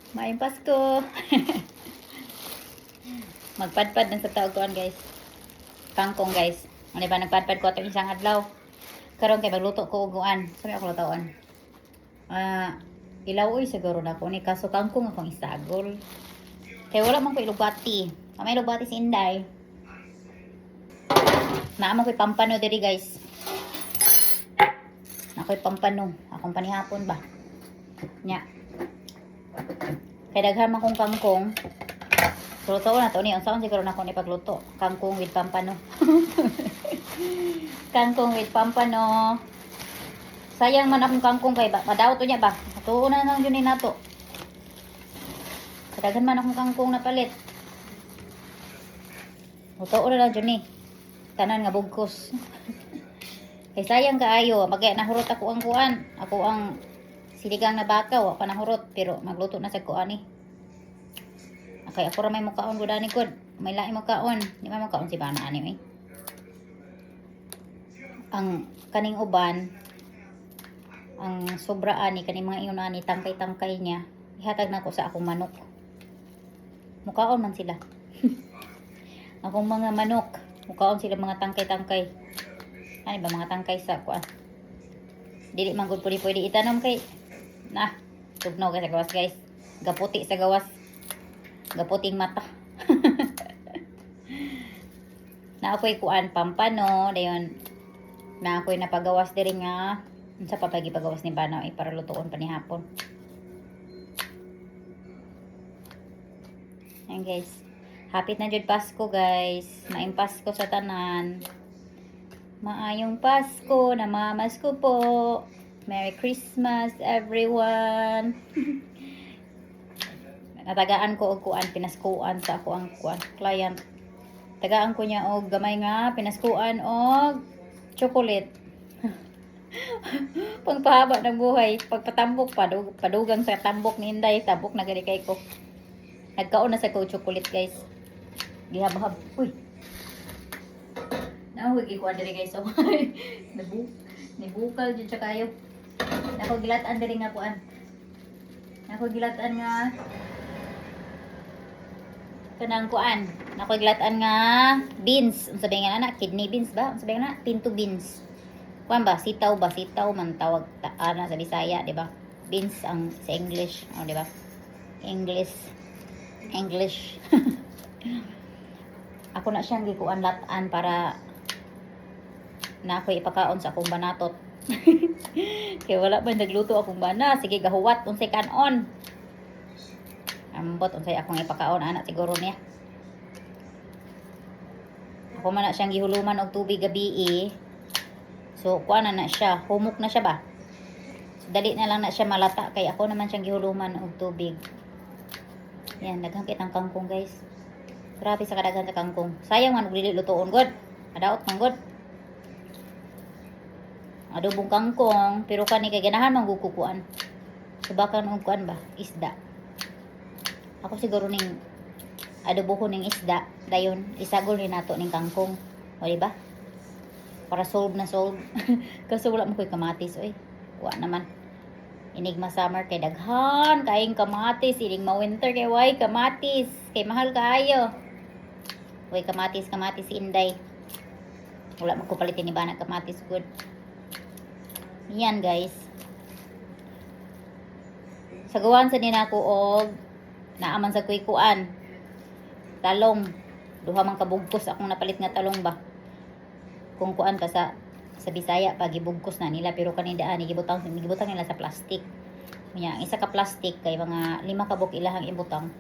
Maayong Pasko. Magpadpad na sa taogon guys. Kangkong guys. Ano ba nagpadpad ko itong isang adlaw. Karon kay magluto ko uguan. Sabi ako lutoon. Ilawoy siguro na ko ni kaso kangkong akong isagol. Kaya wala man ko ilubati. May ilubati si Inday. Naamang ko'y pampano diri guys. Ako'y pampano. Akong panihapon ba? Nya. Kaya daghan man kong kangkong. Luto na to ni. Unsaon siguro na akong ipagluto. Kangkong with pampano. Kangkong with pampano. Sayang man akong kangkong kay ba. Madaw to niya ba? Matuo na lang yun na to. Daghan man akong kangkong na palit. Matuo na lang yun tanan nga bugkos. Kay sayang kaayo. Magay nahurot ako ang kuan. Ako ang siligang na baka. Wa pa nahurot. Pero magluto na sa kuan kay ako ra may mukaon gud ani gud. May lain mukaon. Di may mukaon si bana ani ang kaning uban ang sobra ani kaning mga iyon ani tangkay-tangkay niya ihatag nako sa akong manok. Mukaon man sila. Akong mga manok mukaon sila mga tangkay-tangkay. Ani ba mga tangkay sa kuan. Dili man gud pwede itanom kay na tugnaw sa gawas guys. Gaputi sa gawas. Gaputing mata. Na ako'y kuan pampano dayon na ako'y napagawas diri nga unsa pa pagipagawas ni bana para lutuon pa ni hapon. Ayan guys, hapit na jud Pasko guys. Maayong Pasko sa tanan. Maayong Pasko, namamasko po. Merry Christmas everyone. Natagaan ko og kuan pinaskuan sa ako ang kuan client. Tagaan ko niya og gamay nga pinaskuan og chocolate. Pangpahaba ng buhay, pagpatambok padugang sa tambok ni Inday, tambok na gani kay ko. Nagkaon na sa ko chocolate guys. Gihab-hab. Uy. Nahuwi ko diri guys. So, nibukal jud sa kayo. Nako gilatan diri nga kuan. Nako gilatan nga kanang kuan. Nako gilatan nga beans. Unsa ba nga ana? Kidney beans ba? Unsa ba nga? Pinto beans. Kuan ba? Sitaw ba? Sitaw man tawag ana sa Bisaya, di ba? Beans ang sa English, oh, di ba? English. Ako na siyang gikuan latan para na ako ipakaon sa akong banatot. Kaya wala man nagluto akong bana. Sige gahuwat unsay kanon. Ambot unsay akong ipakaon anak siguro niya. Ako man na siyang gihuluman og tubig gabi. So kuan na siya, humok na siya ba? So, dali na lang na siya malata kay ako naman siyang gihuluman og tubig. Yan, naghangkit ang kangkong guys. Grabe sa kadaghan sa kangkong. Sayang man og dili lutoon god. Adaot man god. Adobong kangkong, pero kani kay ganahan man gukukuan. Subakan og kuan ba? Isda. Ako siguro ning adobo ko ning isda, dayon isagol ni nato ning kangkong. O di ba? Para solve na solve. Kasi wala mo koy kamatis oy. Wa naman. Inig summer kay daghan kaayong kamatis, inig winter kay way kamatis, kay mahal kaayo. Way kamatis si Inday. Wala man ko palitin ni bana kamatis good. Yan guys. Sagawan sa din ako og naaman sa kuan talong. Duha man kabugkos akong napalit nga talong ba. Kung kuan ka sa Bisaya pag gibugkos na nila pero kanindaan gibutang nila sa plastic. Nya isa ka plastic kay mga 5 kabuk ilahang ibutang.